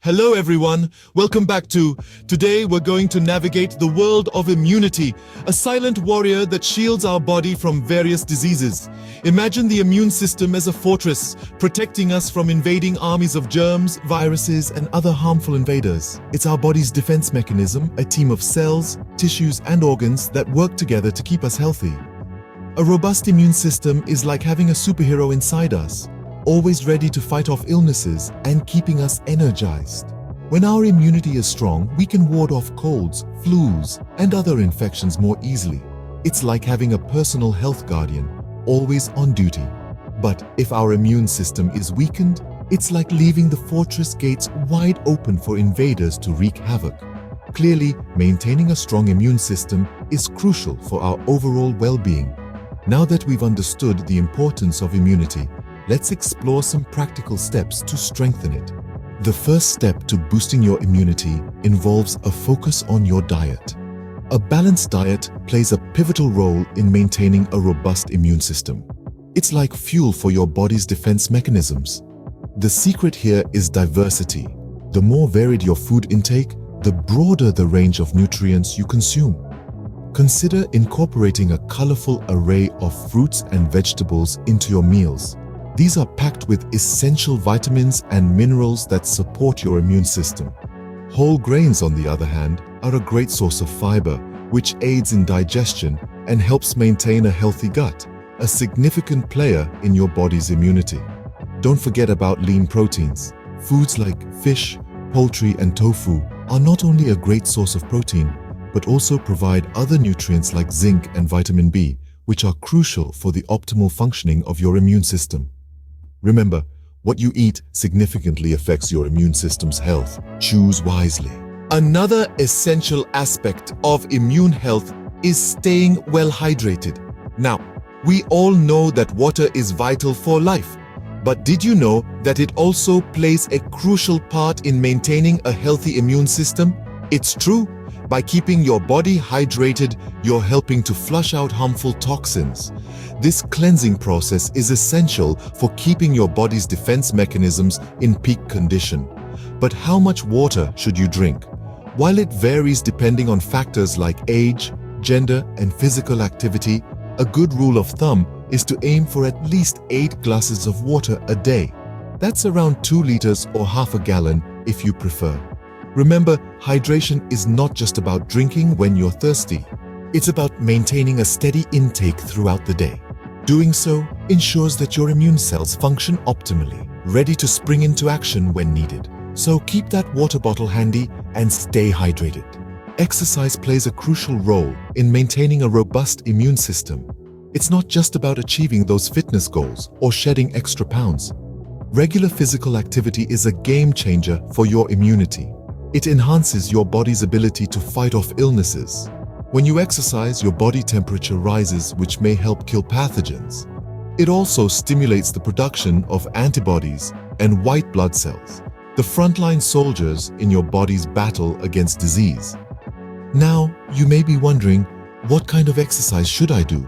Hello everyone, welcome back to Today we're going to navigate the world of immunity, a silent warrior that shields our body from various diseases. Imagine the immune system as a fortress, protecting us from invading armies of germs, viruses, and other harmful invaders. It's our body's defense mechanism, a team of cells, tissues, and organs that work together to keep us healthy. A robust immune system is like having a superhero inside us, always ready to fight off illnesses and keeping us energized. When our immunity is strong, we can ward off colds, flus, and other infections more easily. It's like having a personal health guardian, always on duty. But if our immune system is weakened, it's like leaving the fortress gates wide open for invaders to wreak havoc. Clearly, maintaining a strong immune system is crucial for our overall well-being. Now that we've understood the importance of immunity, let's explore some practical steps to strengthen it. The first step to boosting your immunity involves a focus on your diet. A balanced diet plays a pivotal role in maintaining a robust immune system. It's like fuel for your body's defense mechanisms. The secret here is diversity. The more varied your food intake, the broader the range of nutrients you consume. Consider incorporating a colorful array of fruits and vegetables into your meals. These are packed with essential vitamins and minerals that support your immune system. Whole grains, on the other hand, are a great source of fiber, which aids in digestion and helps maintain a healthy gut, a significant player in your body's immunity. Don't forget about lean proteins. Foods like fish, poultry, and tofu are not only a great source of protein, but also provide other nutrients like zinc and vitamin B, which are crucial for the optimal functioning of your immune system. Remember, what you eat significantly affects your immune system's health. Choose wisely. Another essential aspect of immune health is staying well hydrated. Now, we all know that water is vital for life, but did you know that it also plays a crucial part in maintaining a healthy immune system? It's true. By keeping your body hydrated, you're helping to flush out harmful toxins. This cleansing process is essential for keeping your body's defense mechanisms in peak condition. But how much water should you drink? While it varies depending on factors like age, gender, and physical activity, a good rule of thumb is to aim for at least 8 glasses of water a day. That's around 2 liters or half a gallon if you prefer. Remember, hydration is not just about drinking when you're thirsty. It's about maintaining a steady intake throughout the day. Doing so ensures that your immune cells function optimally, ready to spring into action when needed. So keep that water bottle handy and stay hydrated. Exercise plays a crucial role in maintaining a robust immune system. It's not just about achieving those fitness goals or shedding extra pounds. Regular physical activity is a game changer for your immunity. It enhances your body's ability to fight off illnesses. When you exercise, your body temperature rises, which may help kill pathogens. It also stimulates the production of antibodies and white blood cells, the frontline soldiers in your body's battle against disease. Now, you may be wondering, what kind of exercise should I do?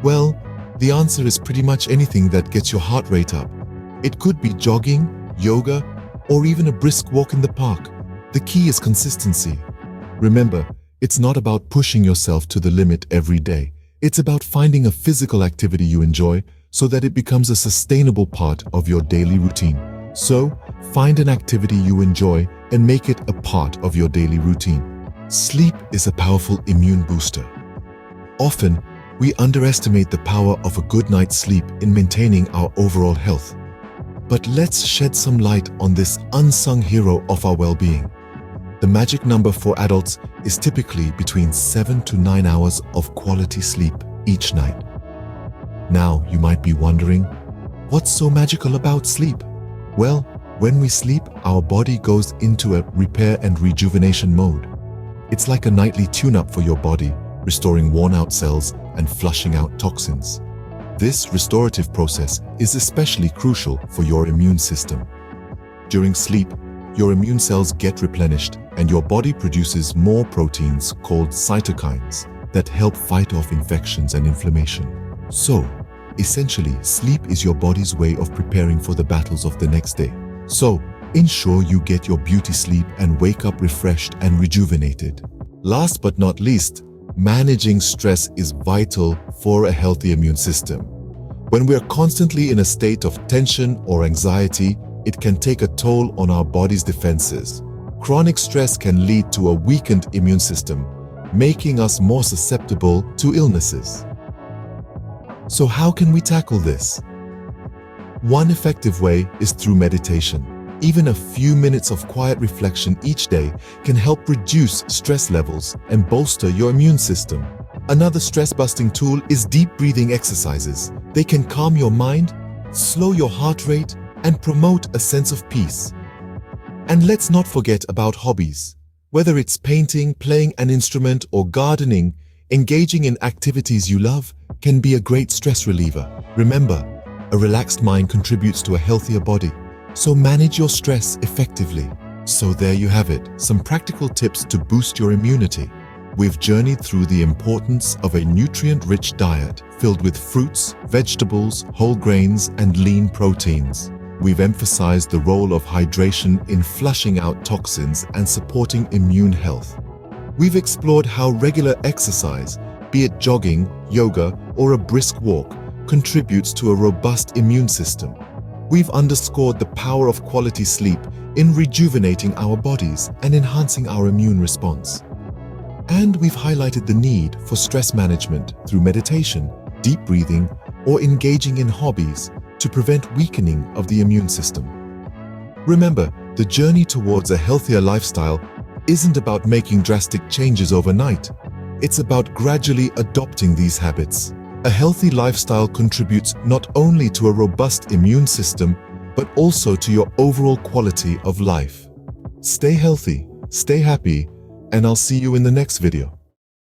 Well, the answer is pretty much anything that gets your heart rate up. It could be jogging, yoga, or even a brisk walk in the park. The key is consistency. Remember, it's not about pushing yourself to the limit every day. It's about finding a physical activity you enjoy so that it becomes a sustainable part of your daily routine. So, find an activity you enjoy and make it a part of your daily routine. Sleep is a powerful immune booster. Often, we underestimate the power of a good night's sleep in maintaining our overall health. But let's shed some light on this unsung hero of our well-being. The magic number for adults is typically between 7 to 9 hours of quality sleep each night. Now, you might be wondering, what's so magical about sleep? Well, when we sleep, our body goes into a repair and rejuvenation mode. It's like a nightly tune-up for your body, restoring worn-out cells and flushing out toxins. This restorative process is especially crucial for your immune system. During sleep, your immune cells get replenished and your body produces more proteins called cytokines that help fight off infections and inflammation. So, essentially, sleep is your body's way of preparing for the battles of the next day. So, Ensure you get your beauty sleep and wake up refreshed and rejuvenated. Last but not least, managing stress is vital for a healthy immune system. When we are constantly in a state of tension or anxiety, it can take a toll on our body's defenses. Chronic stress can lead to a weakened immune system, making us more susceptible to illnesses. So how can we tackle this? One effective way is through meditation. Even a few minutes of quiet reflection each day can help reduce stress levels and bolster your immune system. Another stress-busting tool is deep breathing exercises. They can calm your mind, slow your heart rate, and promote a sense of peace. And let's not forget about hobbies. Whether it's painting, playing an instrument, or gardening, engaging in activities you love can be a great stress reliever. Remember, a relaxed mind contributes to a healthier body. So manage your stress effectively. So there you have it, some practical tips to boost your immunity. We've journeyed through the importance of a nutrient-rich diet filled with fruits, vegetables, whole grains, and lean proteins. We've emphasized the role of hydration in flushing out toxins and supporting immune health. We've explored how regular exercise, be it jogging, yoga, or a brisk walk, contributes to a robust immune system. We've underscored the power of quality sleep in rejuvenating our bodies and enhancing our immune response. And we've highlighted the need for stress management through meditation, deep breathing, or engaging in hobbies to prevent weakening of the immune system. Remember, the journey towards a healthier lifestyle isn't about making drastic changes overnight. It's about gradually adopting these habits. A healthy lifestyle contributes not only to a robust immune system, but also to your overall quality of life. Stay healthy, stay happy, and I'll see you in the next video.